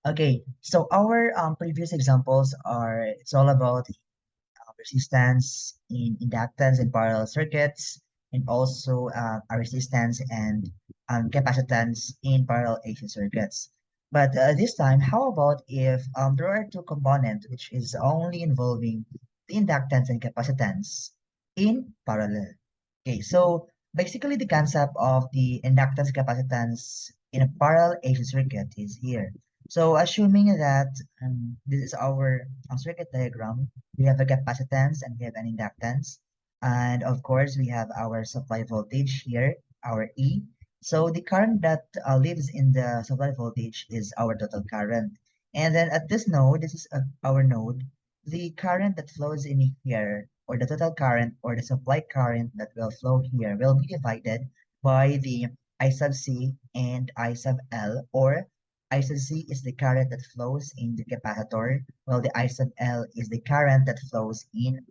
Okay, so our previous examples are, it's all about resistance in inductance and parallel circuits, and also a resistance and capacitance in parallel AC circuits. But this time, how about if there are two components which is only involving the inductance and capacitance in parallel? Okay, so basically the concept of the inductance capacitance in a parallel AC circuit is here. So assuming that this is our circuit diagram, we have a capacitance and we have an inductance. And of course, we have our supply voltage here, our E. So the current that lives in the supply voltage is our total current. And then at this node, this is our node, the current that flows in here, or the total current, or the supply current that will flow here, will be divided by the I sub C and I sub L, or I sub C is the current that flows in the capacitor, while the I sub L is the current that flows in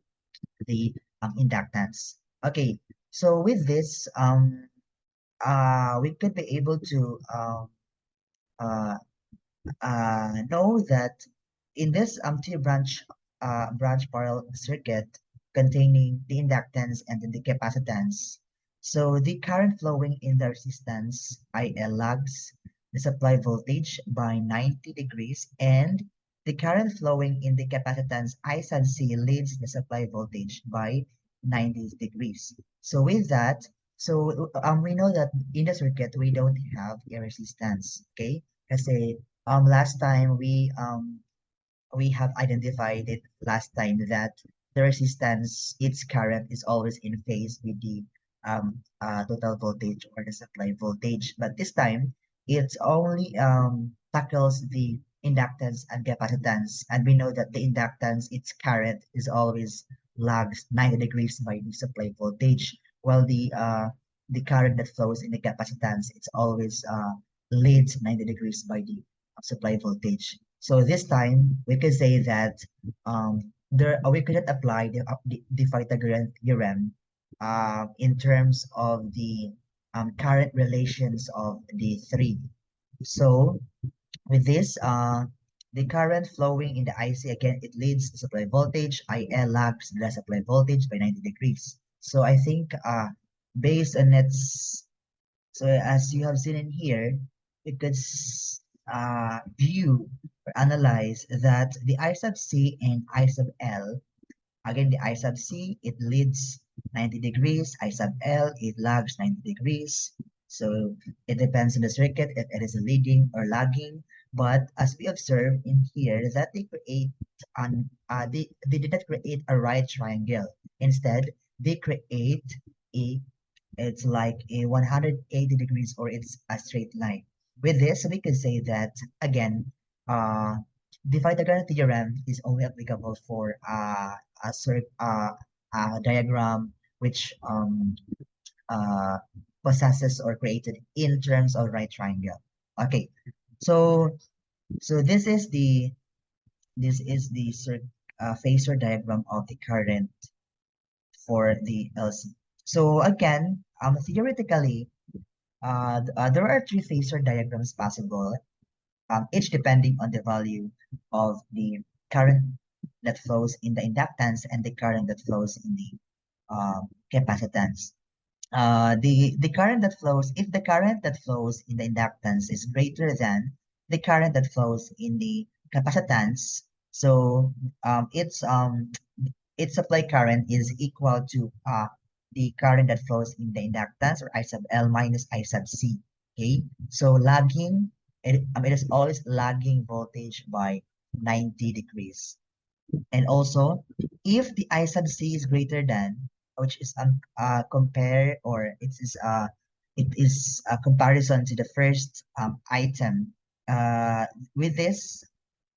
the inductance. Okay, so with this, we could be able to uh, know that in this branch parallel circuit containing the inductance and then the capacitance, so the current flowing in the resistance IL lags the supply voltage by 90 degrees, and the current flowing in the capacitance I sub C leads the supply voltage by 90 degrees. So with that, so we know that in the circuit we don't have a resistance, okay? Kasi last time we have identified it last time that the resistance, its current is always in phase with the total voltage or the supply voltage. But this time, it's only tackles the inductance and capacitance. And we know that the inductance, its current is always lags 90 degrees by the supply voltage, while the current that flows in the capacitance, it's always leads 90 degrees by the supply voltage. So this time we could say that we couldn't apply the Pythagorean theorem in terms of the current relations of the three. So with this, the current flowing in the IC, again, it leads to supply voltage. IL lags the supply voltage by 90 degrees. So I think based on its, so as you have seen in here, we could view or analyze that the I sub C and I sub L, again, the I sub C, it leads 90 degrees. I sub L, it lags 90 degrees. So it depends on the circuit if it is leading or lagging. But as we observe in here, that they did not create a right triangle. Instead, they create a it's like a 180 degrees, or it's a straight line. With this, we can say that again, uh, the Pythagorean theorem is only applicable for a diagram which uh, possesses or created in terms of right triangle. Okay, so this is the phasor diagram of the current for the LC. So again, theoretically, there are three phasor diagrams possible, each depending on the value of the current that flows in the inductance and the current that flows in the capacitance. The current that flows, if the current that flows in the inductance is greater than the current that flows in the capacitance, so its supply current is equal to the current that flows in the inductance, or I sub L minus I sub C. Okay, so lagging, it is always lagging voltage by 90 degrees. And also, if the I sub C is greater than, which is compare, or it is a comparison to the first item. With this,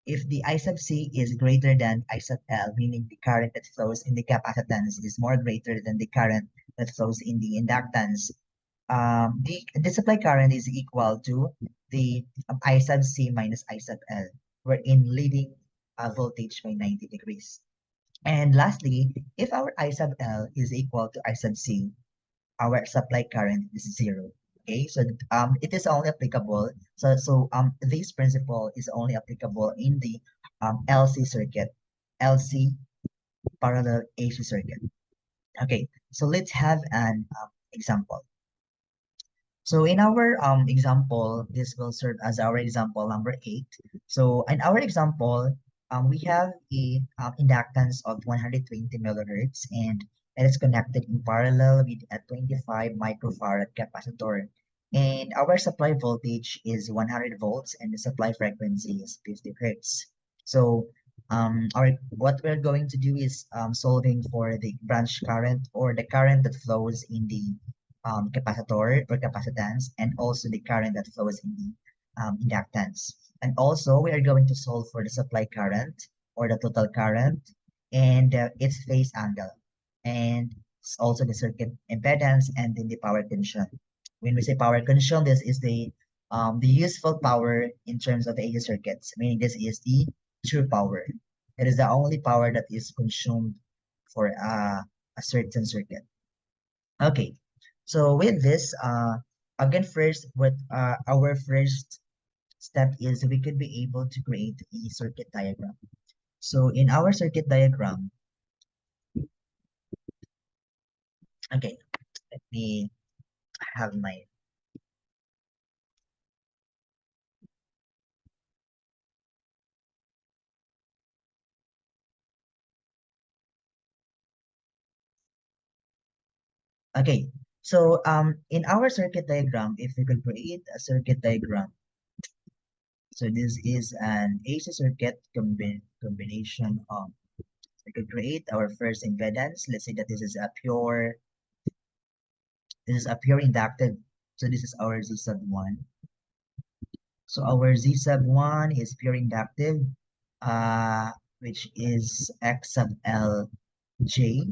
if the I sub C is greater than I sub L, meaning the current that flows in the capacitance is more greater than the current that flows in the inductance, the supply current is equal to the I sub C minus I sub L, wherein leading voltage by 90 degrees. And lastly, if our I sub L is equal to I sub C, our supply current is zero. Okay, so it is only applicable. So this principle is only applicable in the LC circuit, LC parallel AC circuit. Okay, so let's have an example. So in our example, this will serve as our example number 8. So in our example, we have a inductance of 120 millihertz, and it is connected in parallel with a 25 microfarad capacitor. And our supply voltage is 100 volts, and the supply frequency is 50 hertz. So our what we're going to do is solving for the branch current, or the current that flows in the capacitor or capacitance, and also the current that flows in the inductance. And also, we are going to solve for the supply current, or the total current, and its phase angle, and also the circuit impedance, and then the power consumed. When we say power consumed, this is the useful power in terms of AC circuits, meaning this is the true power. It is the only power that is consumed for a certain circuit. Okay, so with this, again, first, what our first step is, we could be able to create a circuit diagram. So in our circuit diagram, okay, let me have my, okay, so in our circuit diagram, if we could create a circuit diagram, so this is an AC circuit combination of, we could create our first impedance. Let's say that this is a pure inductive. So this is our Z sub 1. So our Z sub 1 is pure inductive, which is X sub L J.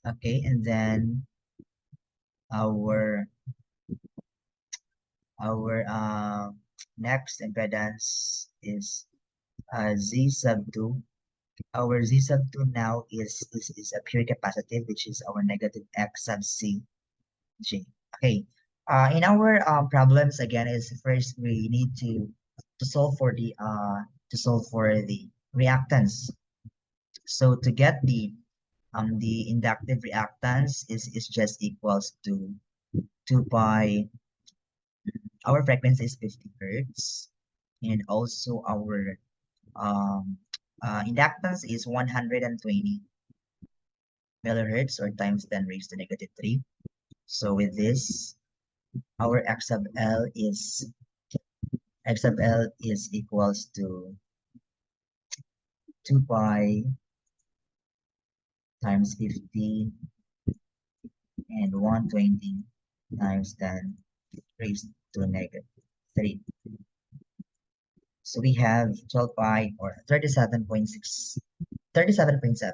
Okay, and then our our next impedance is Z sub 2. Our Z sub 2 now is a pure capacitive, which is our negative X sub C J. Okay. In our problems, again, is first we need to solve for the reactance. So to get the inductive reactance is just equals to 2 pi. Our frequency is 50 hertz, and also our inductance is 120 millihertz, or times 10 raised to negative 3. So with this, our X sub L is equals to 2 pi times 50 and 120 times 10 raised to negative 3. So we have 12 pi, or 37.6, 37.7.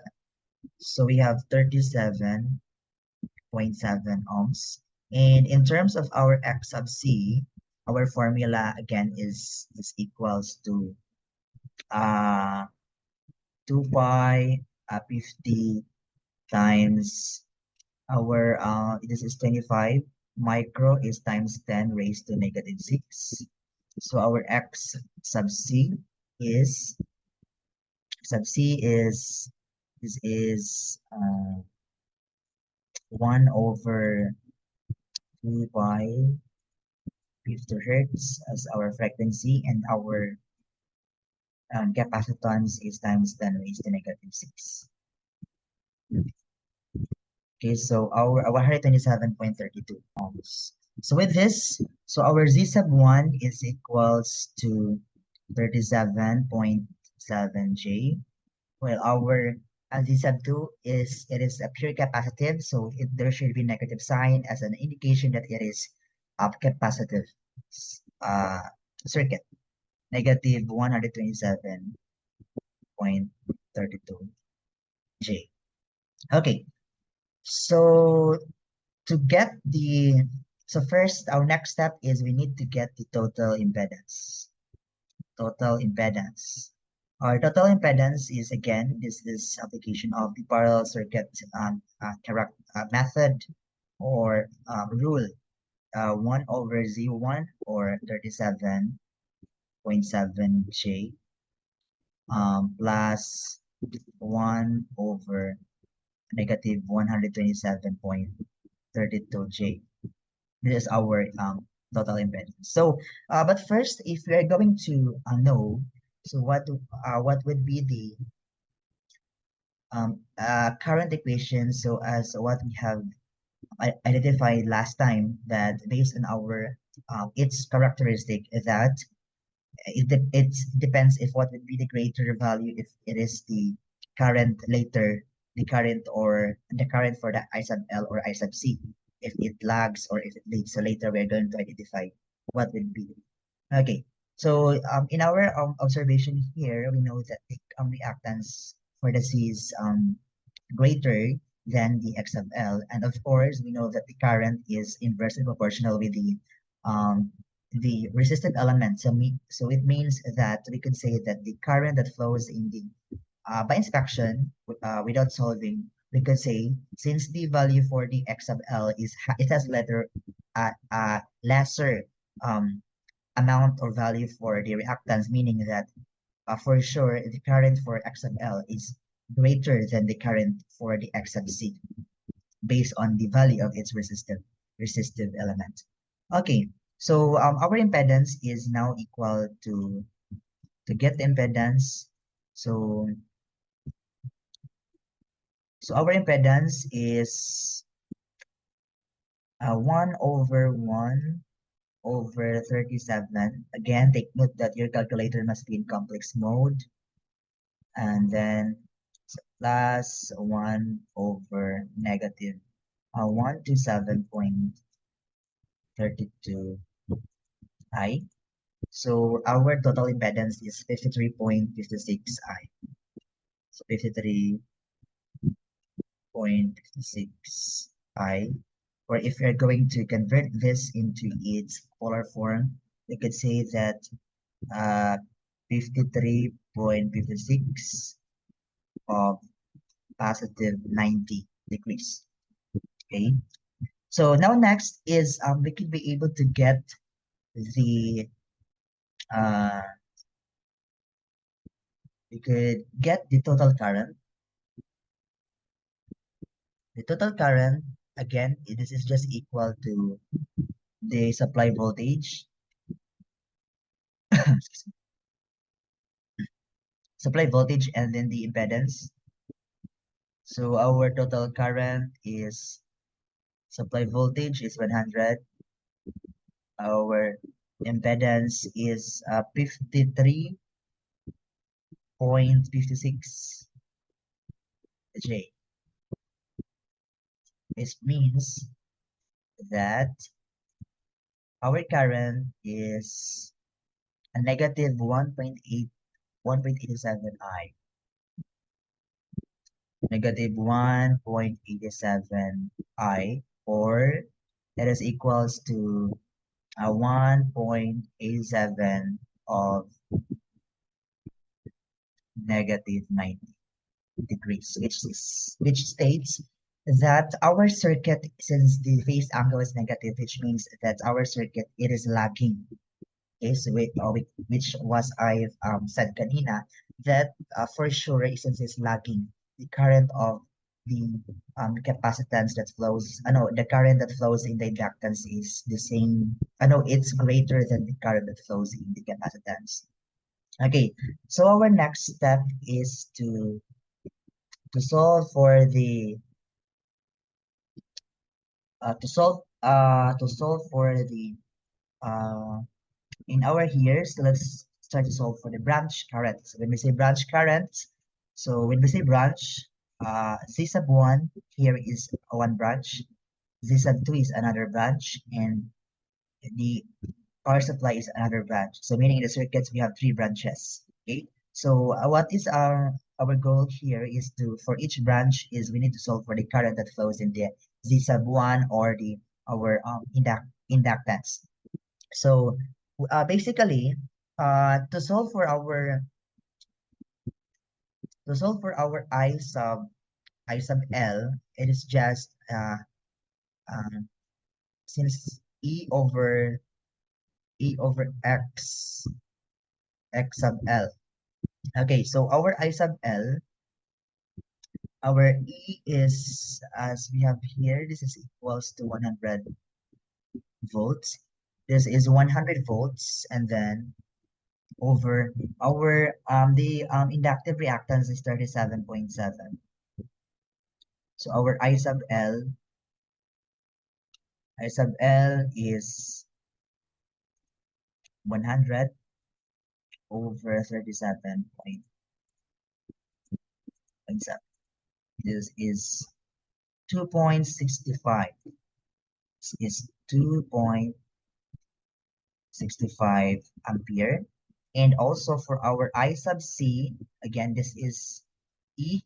So we have 37.7 ohms. And in terms of our X sub C, our formula again is equals to uh 2 pi 50 times our this is 25 micro is times 10 raised to negative 6. So our X sub C is sub C is this is 1 over 2 pi 50 hertz as our frequency, and our capacitance is times 10 raised to negative 6. Okay, so our 127.32 ohms. So with this, so our Z sub 1 is equals to 37.7 J, while our Z sub 2 is a pure capacitive, so there should be negative sign as an indication that it is a capacitive uh, circuit, negative 127.32 J. Okay, so to get so first, our next step is we need to get the total impedance. Total impedance. Our total impedance is, again, this is application of the parallel circuit method, or rule. 1 over Z1 or 37.7J plus 1 over negative 127.32J. This is our total impedance. So, but first, if we are going to know, so what would be the current equation? So, as what we have identified last time, that based on our its characteristic, that it depends if what would be the greater value, if it is the current later, the current or the current for the I sub L or I sub C, if it lags or if it leads. So later we're going to identify what would be. Okay, so in our observation here, we know that the reactance for the C is greater than the X sub L, and of course we know that the current is inversely proportional with the resistive element. So it means that we could say that the current that flows in the by inspection without solving, we could say since the value for the X sub L is it has lesser um, amount or value for the reactance, meaning that for sure the current for X sub L is greater than the current for the X sub C based on the value of its resistive element. Okay, so our impedance is now equal to get the impedance. So our impedance is 1 over 1 over 37. Again, take note that your calculator must be in complex mode. And then plus 1 over negative 127.32 I. So our total impedance is 53.56 I. So 53.56 I. Or if you're going to convert this into its polar form, you could say that 53.56 of positive 90 degrees. Okay. So now next is we could be able to get the uh, we could get the total current. The total current again, this is just equal to the supply voltage. Supply voltage and then the impedance. So our total current is supply voltage is 100. Our impedance is 53.56 J. This means that our current is a negative 1.87 I. Negative 1.87 I, or that is equals to 1.87 of negative 90 degrees, which states that our circuit, since the phase angle is negative, which means that our circuit, it is lagging. Okay, so which was I said kanina, that for sure, since it's lagging, the current of the capacitance that flows, no, the current that flows in the inductance is the same. No, it's greater than the current that flows in the capacitance. Okay, so our next step is to solve for the to solve for the uh in our here. So let's start to solve for the branch current. So when we say branch current, so when we say branch, Z sub 1 here is one branch, Z sub 2 is another branch, and the power supply is another branch. So meaning in the circuits we have three branches. Okay. So what is our goal here is to, for each branch, is we need to solve for the current that flows in the Z sub 1 or the our inductance. So basically, to solve for our I sub L, it is just um, since E over x sub L. Okay, so our I sub L, our E is, as we have here, this is equals to 100 volts. This is 100 volts, and then over our the inductive reactance is 37.7. So our I sub L is 100 over 37.7. This is 2.65. This is 2.65 ampere. And also for our I sub C, again, this is E.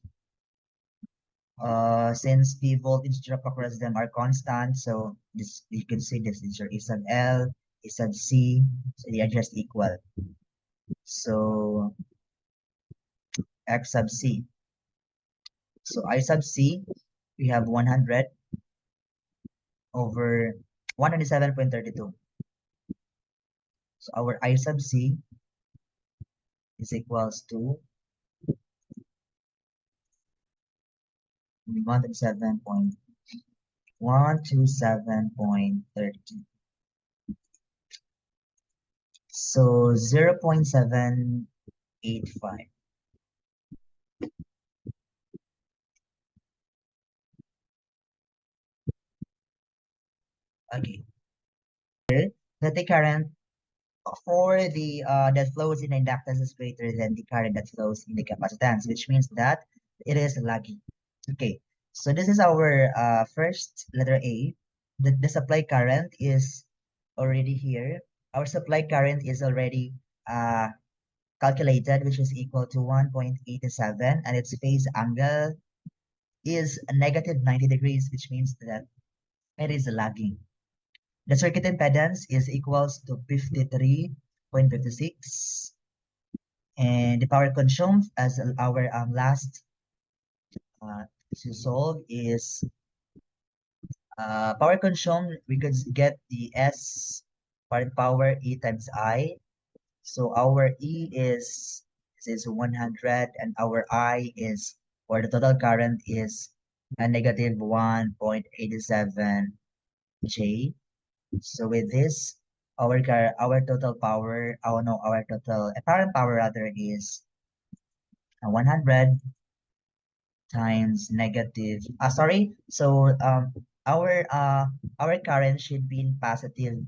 Since the voltage drop across them are constant, so this you can say this is your E sub L, E sub C, so they are just equal. So X sub C. So I sub C, we have 100 over 107.32. So our I sub C is equals to 127.127.32. So 0.785. Okay. That the current for the that flows in the inductance is greater than the current that flows in the capacitance, which means that it is lagging. Okay, so this is our first letter A. The supply current is already here. Our supply current is already uh, calculated, which is equal to 1.87, and its phase angle is negative 90 degrees, which means that it is lagging. The circuit impedance is equals to 53.56, and the power consumed as our last uh, to solve is power consumed. We could get the S part power E times I. So our E is 100, and our I is, or the total current is a negative 1.87 J. So with this, our total power, oh no, our total apparent power rather is 100 times negative. Sorry. So our current should be in positive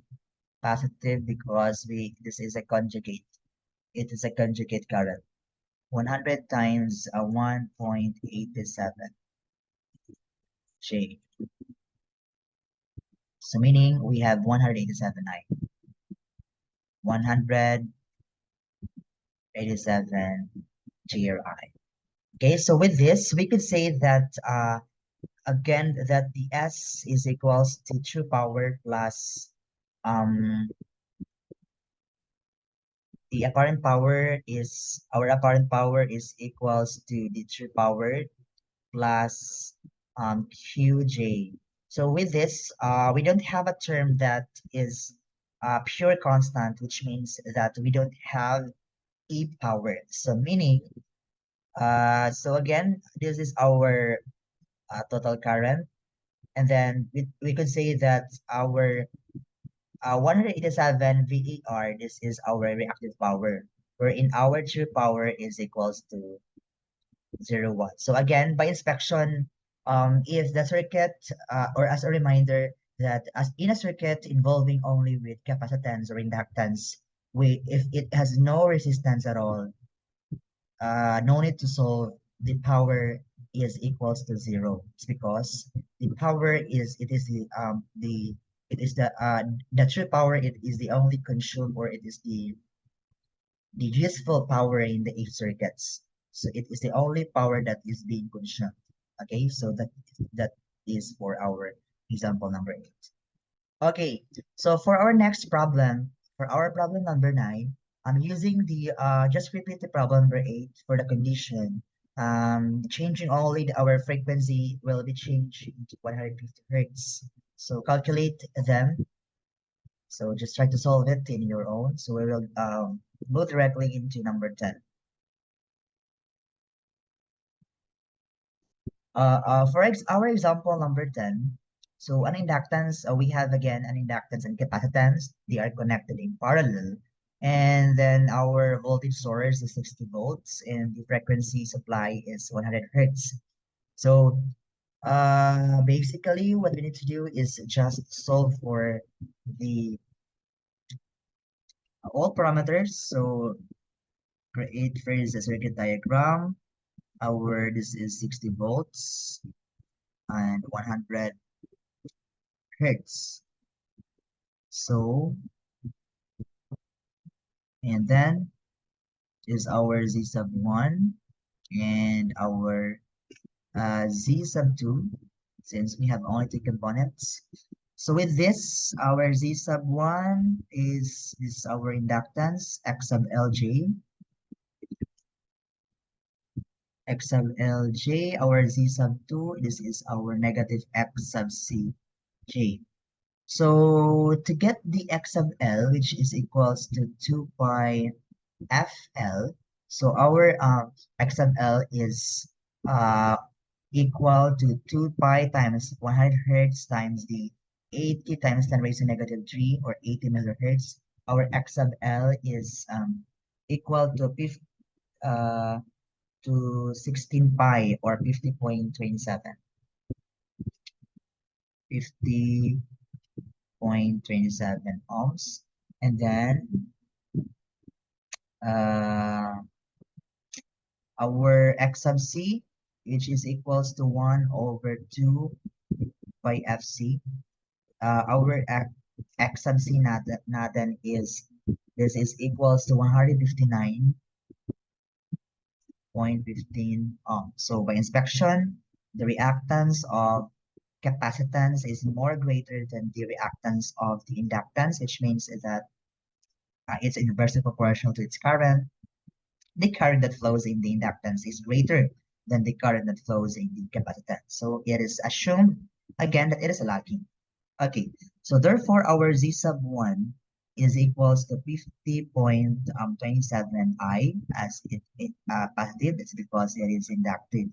because we this is a conjugate. It is a conjugate current. 100 times 1.87 J. So meaning we have 187 I. 187 GRI. Okay, so with this, we could say that again that the S is equals to true power plus um the apparent power is our apparent power is equals to the true power plus QJ. So with this, we don't have a term that is pure constant, which means that we don't have E power. So meaning, so again, this is our total current. And then we could say that our 187 VER, this is our reactive power, wherein our true power is equals to 0 watt. So again, by inspection, if the circuit, or as a reminder, that as in a circuit involving only with capacitance or inductance, if it has no resistance at all, no need to solve. The power is equals to 0. It's because the power is it is the true power. It is the only consumed, or it is the useful power in the eight circuits. So it is the only power that is being consumed. Okay, so that is for our example number 8. Okay, so for our next problem, for our problem number 9, I'm using the just repeat the problem number 8 for the condition. Changing only our frequency will be changed into 150 hertz. So calculate them. So just try to solve it in your own. So we will go directly into number 10. For our example number 10, so an inductance, we have again an inductance and capacitance. They are connected in parallel. And then our voltage source is 60 volts and the frequency supply is 100 hertz. So basically what we need to do is just solve for the all parameters. So create first a circuit diagram. Our this is 60 volts and 100 hertz. So, and then is our Z sub 1 and our Z sub 2, since we have only two components. So with this, our Z sub 1 is our inductance, X sub Lj, X sub Lj, our Z sub 2, this is our negative X sub Cj. So to get the X sub L, which is equals to 2 pi FL. So our X sub L is uh, equal to 2 pi times 100 hertz times the 80 times 10 raised to negative 3 or 80 millihertz. Our X sub L is equal to uh, to 16 pi or 50.27. 50.27 ohms. And then uh, our X sub C, which is equals to 1 over 2 by FC. Our X sub C natin is, this is equals to 159.15 ohms. So by inspection, the reactance of capacitance is more greater than the reactance of the inductance, which means that it's inversely proportional to its current. The current that flows in the inductance is greater than the current that flows in the capacitance. So it is assumed again that it is lacking. Okay, so therefore our Z sub 1 is equals to 50.27 I as it positive. It's because it is inductive.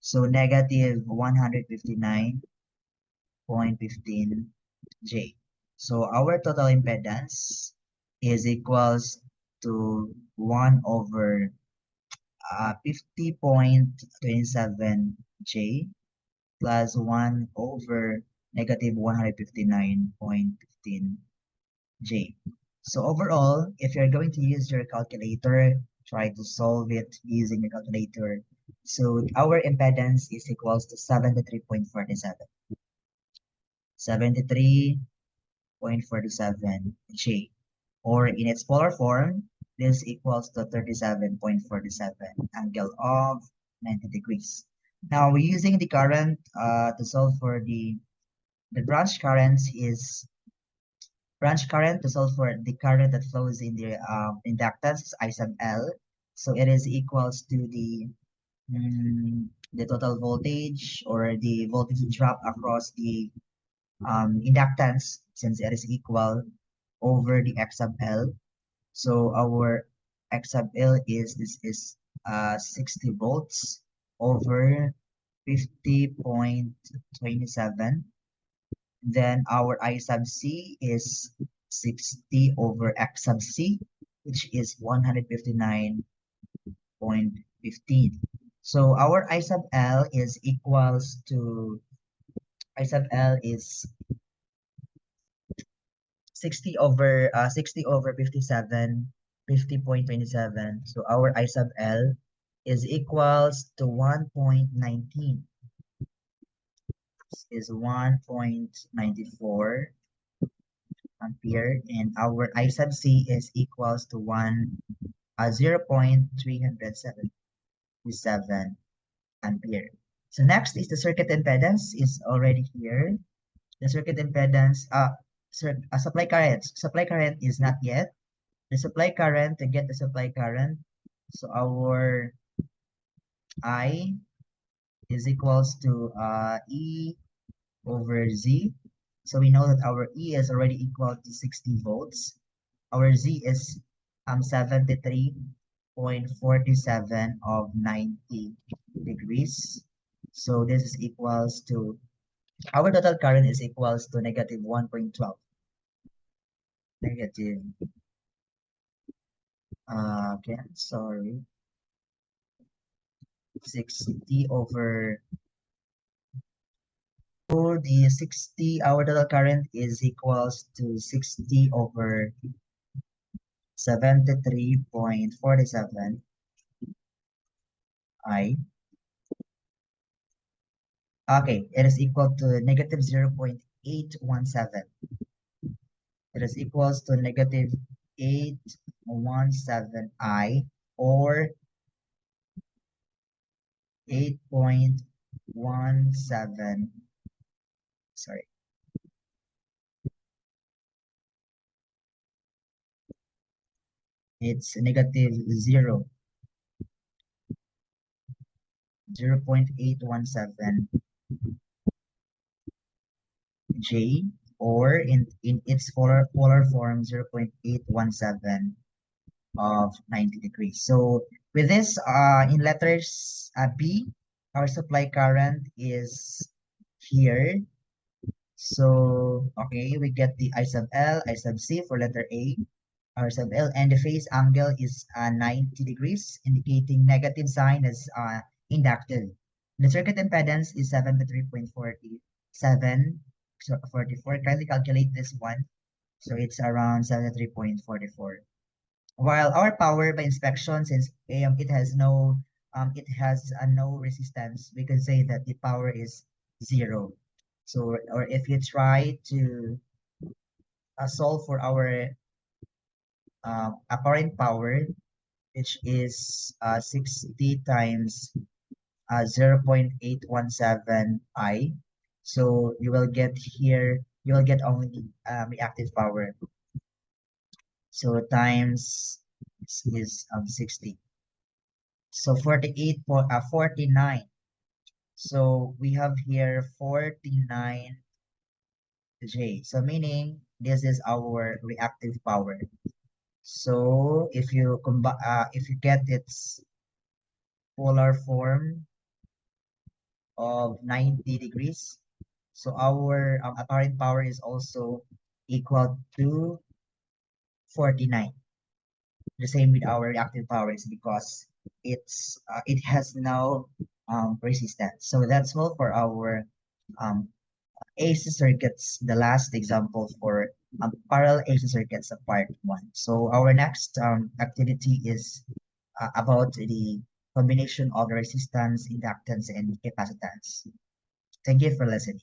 So negative 159.15 J. So our total impedance is equals to 1 over 50.27 J plus 1 over negative 159.15 J. So overall, if you're going to use your calculator, try to solve it using your calculator. So our impedance is equals to 73.47. 73.47 J. Or in its polar form, this equals to 37.47 angle of 90 degrees. Now, we're using the current to solve for the branch currents is branch current to solve for the current that flows in the inductance is I sub L. So it is equals to the total voltage or the voltage drop across the inductance, since it is equal over the X sub L. So our X sub L is, this is 60 volts over 50.27. Then our I sub C is 60 over X sub C, which is 159.15. So our I sub L is equals to, I sub L is 60 over 57, 50.27. So our I sub L is equals to 1.19. This is 1.94 ampere, and our I sub C is equals to 0.377 ampere. So next is the circuit impedance is already here. The circuit impedance, supply current. Supply current is not yet. The supply current, to get the supply current, so our I is equals to E over Z. So we know that our E is already equal to 60 volts. Our Z is 73.47 of 90 degrees. So this is equals to, our total current is equals to negative 1.12. Negative, okay, sorry. 60 over, so the 60, our total current is equals to 60 over 73.47 I. Okay, it is equal to negative 0.817. It is equals to negative 817 I, or 8.17, sorry, it's negative 0.817 J, or in its polar form 0.817 of 90 degrees. So with this, in letters B, our supply current is here. So, okay, we get the I sub L, I sub C for letter A, R sub L, and the phase angle is 90 degrees, indicating negative sign as inductive. The circuit impedance is 73.47, so 44. Kindly calculate this one. So it's around 73.44. While our power by inspection, since it has no resistance, we can say that the power is zero. So, or if you try to solve for our apparent power, which is 60 times 0.817 I. So you will get here, you will get only reactive power. So times is 60. So 49. So we have here 49 J. So meaning this is our reactive power. So if you get its polar form of 90 degrees, so our apparent power is also equal to 49. The same with our reactive power is because it has no resistance. So that's all for our um, AC circuits, the last example for parallel AC circuits of part one. So our next activity is about the combination of resistance, inductance, and capacitance. Thank you for listening.